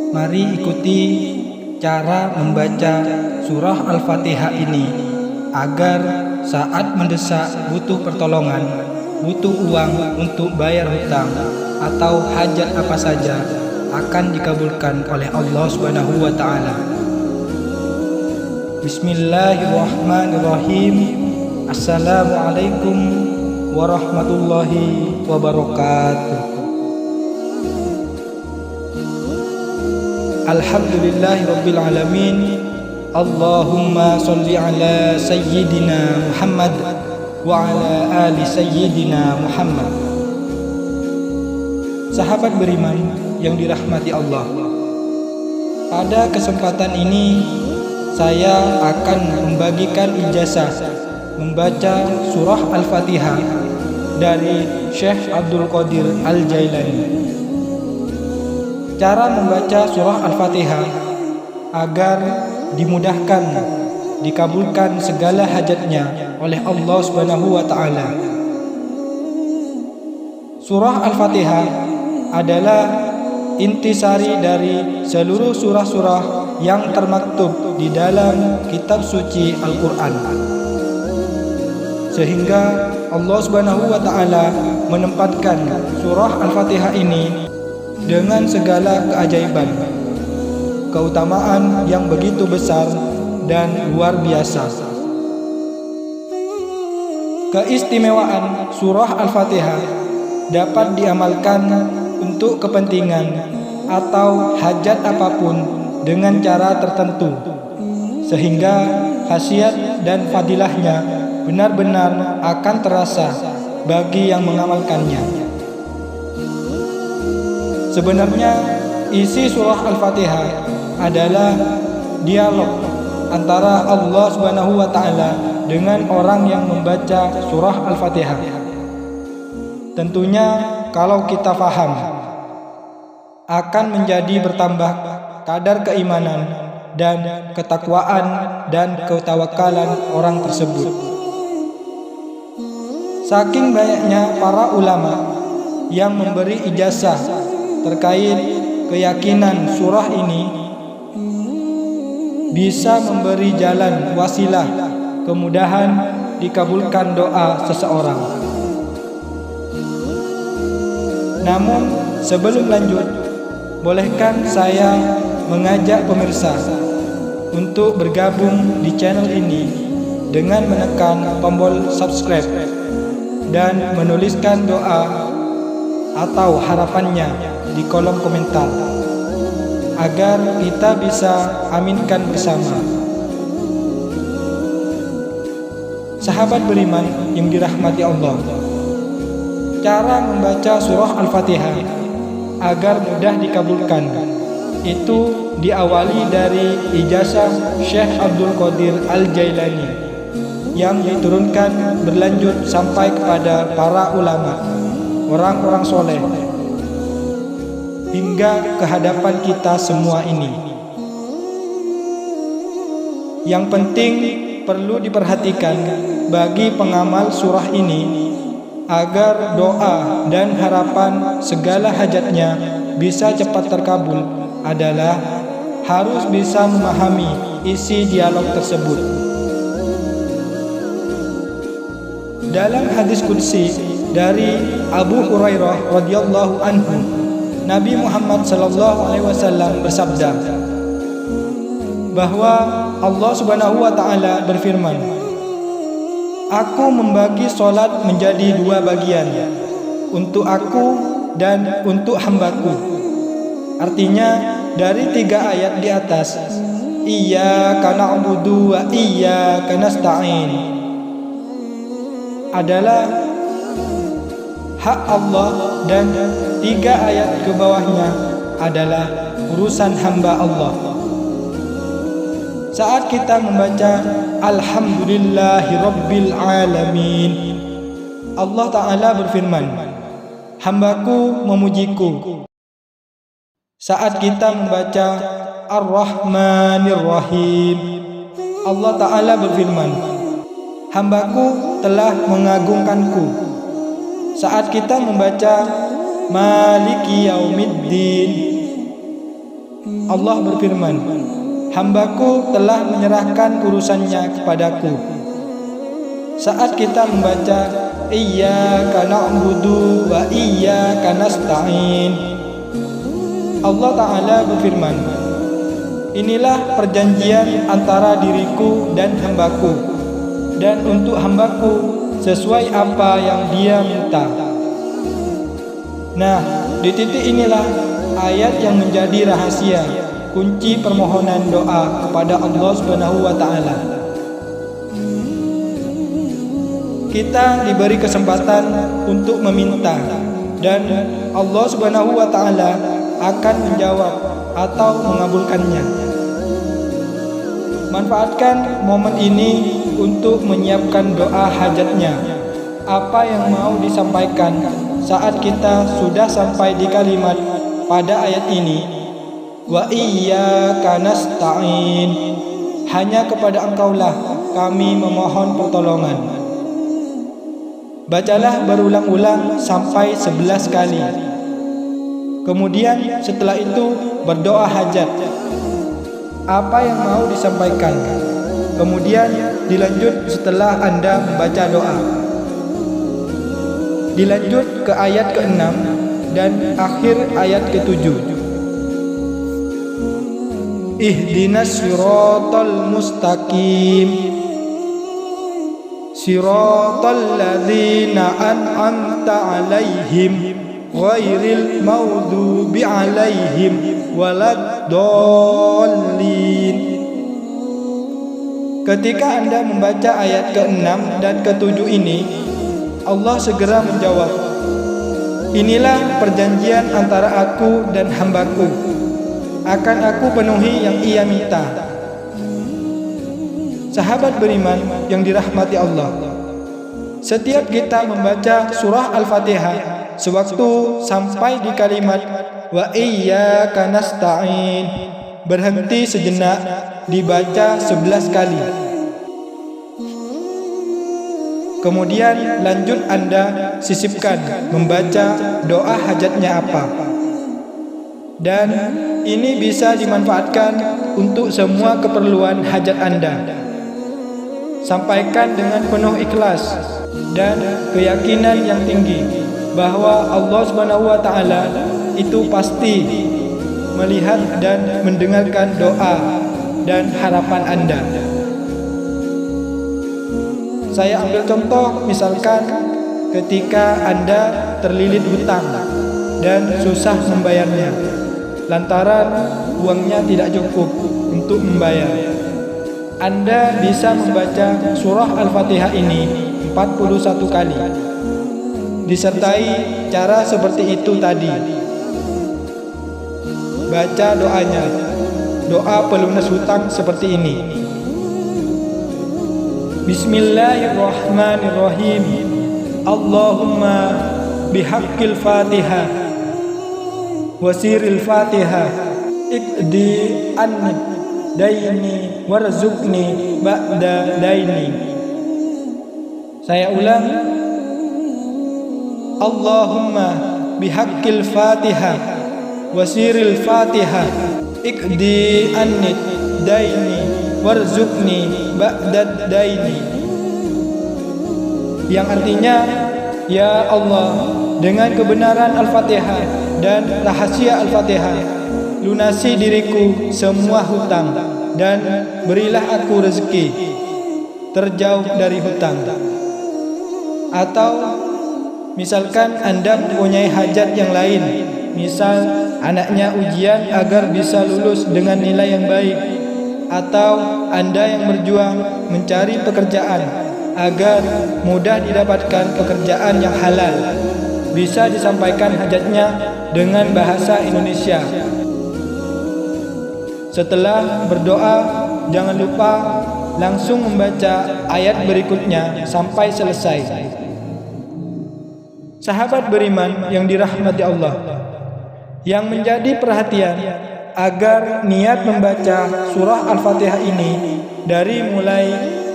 Mari ikuti cara membaca surah Al-Fatihah ini agar saat mendesak butuh pertolongan, butuh uang untuk bayar hutang atau hajat apa saja akan dikabulkan oleh Allah Subhanahu wa taala. Bismillahirrahmanirrahim. Assalamualaikum warahmatullahi wabarakatuh. Alhamdulillahi rabbil alamin. Allahumma sholli ala sayyidina Muhammad wa ala ali sayyidina Muhammad. Sahabat beriman yang dirahmati Allah, pada kesempatan ini saya akan membagikan ijazah membaca surah Al-Fatihah dari Syekh Abdul Qadir Al-Jailani. Cara membaca surah Al-Fatihah agar dimudahkan, dikabulkan segala hajatnya oleh Allah Subhanahu wa taala. Surah Al-Fatihah adalah intisari dari seluruh surah-surah yang termaktub di dalam kitab suci Al-Qur'an. Sehingga Allah Subhanahu wa taala menempatkan surah Al-Fatihah ini dengan segala keajaiban, keutamaan yang begitu besar dan luar biasa. Keistimewaan surah Al-Fatihah dapat diamalkan untuk kepentingan atau hajat apapun dengan cara tertentu, sehingga khasiat dan fadilahnya benar-benar akan terasa bagi yang mengamalkannya. Sebenarnya isi surah Al-Fatihah adalah dialog antara Allah Subhanahu wa taala dengan orang yang membaca surah Al-Fatihah. Tentunya kalau kita faham, akan menjadi bertambah kadar keimanan dan ketakwaan dan ketawakalan orang tersebut. Saking banyaknya para ulama yang memberi ijazah terkait keyakinan surah ini bisa memberi jalan wasilah kemudahan dikabulkan doa seseorang. Namun sebelum lanjut, bolehkan saya mengajak pemirsa untuk bergabung di channel ini dengan menekan tombol subscribe dan menuliskan doa atau harapannya di kolom komentar agar kita bisa aminkan bersama. Sahabat beriman yang dirahmati Allah, cara membaca surah Al-Fatihah agar mudah dikabulkan itu diawali dari ijazah Syekh Abdul Qadir Al-Jailani yang diturunkan berlanjut sampai kepada para ulama, orang-orang soleh, hingga ke hadapan kita semua ini. Yang penting perlu diperhatikan bagi pengamal surah ini agar doa dan harapan segala hajatnya bisa cepat terkabul adalah harus bisa memahami isi dialog tersebut. Dalam hadis qudsi dari Abu Hurairah radhiyallahu anhu, Nabi Muhammad sallallahu alaihi wasallam bersabda bahwa Allah Subhanahu wa taala berfirman, "Aku membagi salat menjadi dua bagian, untuk aku dan untuk hambaku." Artinya dari 3 ayat di atas, Iyyaka na'budu wa iyyaka nasta'in, adalah hak Allah, dan 3 ayat ke bawahnya adalah urusan hamba Allah. Saat kita membaca Alhamdulillahi Rabbil Alamin, Allah Ta'ala berfirman, "Hambaku memujiku." Saat kita membaca Ar-Rahmanir Rahim, Allah Ta'ala berfirman, hambaku telah mengagungkanku. Saat kita membaca Maliki Yaumiddin, Allah berfirman, hambaku telah menyerahkan urusannya kepadaku. Saat kita membaca Iyyaka na'budu wa iyyaka nasta'in, Allah Ta'ala berfirman, inilah perjanjian antara diriku dan hambaku, dan untuk hambaku sesuai apa yang dia minta. Nah, di titik inilah ayat yang menjadi rahasia, kunci permohonan doa kepada Allah Subhanahu wa Ta'ala. Kita diberi kesempatan untuk meminta, dan Allah Subhanahu wa Ta'ala akan menjawab atau mengabulkannya. Manfaatkan momen ini untuk menyiapkan doa hajatnya. Apa yang mau disampaikan saat kita sudah sampai di kalimat pada ayat ini, wa iyyaka nasta'in, hanya kepada Engkaulah kami memohon pertolongan. Bacalah berulang-ulang sampai 11 kali. Kemudian setelah itu berdoa hajat, apa yang mau disampaikan. Kemudian dilanjut setelah Anda membaca doa, dilanjut ke ayat ke-6 dan akhir ayat ke-7. Ihdinas siratal mustaqim, siratal ladzina an'amta 'alaihim ghairil maghdubi 'alaihim waladdallin. Ketika Anda membaca ayat ke-6 dan ke-7 ini, Allah segera menjawab, inilah perjanjian antara aku dan hambaku, akan aku penuhi yang ia minta. Sahabat beriman yang dirahmati Allah, setiap kita membaca surah Al-Fatihah, sewaktu sampai di kalimat wa iyyaka nasta'in, berhenti sejenak, dibaca 11 kali. Kemudian lanjut Anda sisipkan membaca doa hajatnya apa. Dan ini bisa dimanfaatkan untuk semua keperluan hajat Anda. Sampaikan dengan penuh ikhlas dan keyakinan yang tinggi bahwa Allah Subhanahu wa Ta'ala itu pasti melihat dan mendengarkan doa dan harapan Anda. Saya ambil contoh, misalkan ketika Anda terlilit hutang dan susah membayarnya, lantaran uangnya tidak cukup untuk membayar. Anda bisa membaca surah Al-Fatihah ini 41 kali, disertai cara seperti itu tadi. Baca doanya, doa pelunas hutang seperti ini. Bismillahirrahmanirrahim. Allahumma bihaqqil Fatihah wasiril Fatihah iqdi anni daini warzuqni ba'da daini. Saya ulang. Allahumma bihaqqil Fatihah wasiril Fatihah iqdi anni daini warzuqni ba'da daini. Yang artinya, ya Allah, dengan kebenaran Al-Fatihah dan rahasia Al-Fatihah, lunasi diriku semua hutang dan berilah aku rezeki terjauh dari hutang. Atau misalkan Anda mempunyai hajat yang lain, misal anaknya ujian agar bisa lulus dengan nilai yang baik, atau Anda yang berjuang mencari pekerjaan agar mudah didapatkan pekerjaan yang halal, bisa disampaikan hajatnya dengan bahasa Indonesia. Setelah berdoa, jangan lupa langsung membaca ayat berikutnya sampai selesai. Sahabat beriman yang dirahmati Allah, yang menjadi perhatian agar niat membaca surah Al-Fatihah ini dari mulai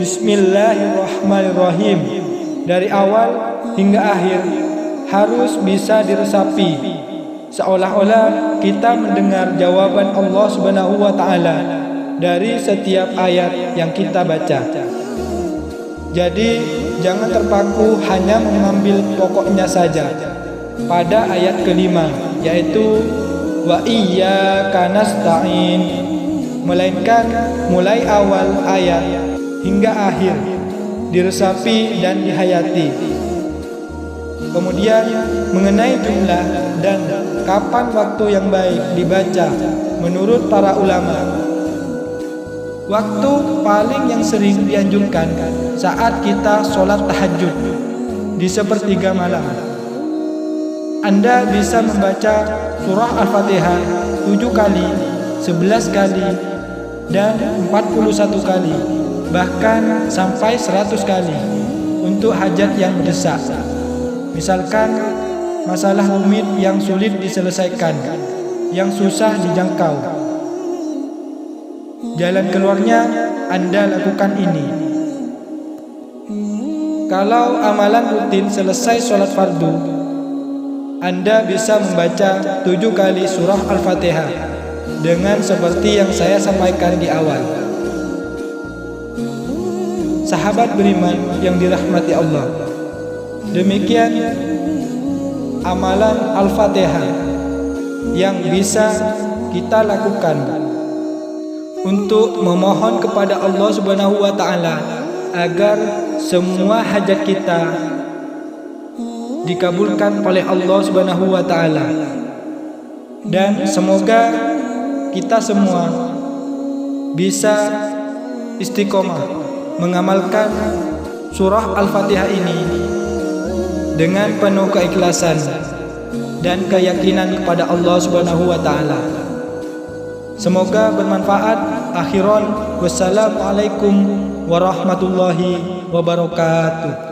Bismillahirrahmanirrahim dari awal hingga akhir harus bisa diresapi, seolah-olah kita mendengar jawaban Allah Subhanahu wa taala dari setiap ayat yang kita baca. Jadi jangan terpaku hanya mengambil pokoknya saja pada ayat kelima, yaitu wa iyyaka nasta'in, melainkan mulai awal ayat hingga akhir diresapi dan dihayati. Kemudian mengenai jumlah dan kapan waktu yang baik dibaca menurut para ulama, waktu paling yang sering dianjurkan saat kita sholat tahajud di sepertiga malam. Anda bisa membaca surah Al-Fatihah 7 kali, 11 kali, dan 41 kali, bahkan sampai 100 kali untuk hajat yang mendesak. Misalkan masalah rumit yang sulit diselesaikan, yang susah dijangkau. Jalan keluarnya Anda lakukan ini. Kalau amalan rutin selesai sholat fardu, Anda bisa membaca 7 kali surah Al-Fatihah dengan seperti yang saya sampaikan di awal. Sahabat beriman yang dirahmati Allah, demikian amalan Al-Fatihah yang bisa kita lakukan untuk memohon kepada Allah Subhanahu wa taala agar semua hajat kita dikabulkan oleh Allah Subhanahu wa taala, dan semoga kita semua bisa istiqomah mengamalkan surah Al-Fatihah ini dengan penuh keikhlasan dan keyakinan kepada Allah Subhanahu wa taala. Semoga bermanfaat. Akhiran, wassalamualaikum warahmatullahi wabarakatuh.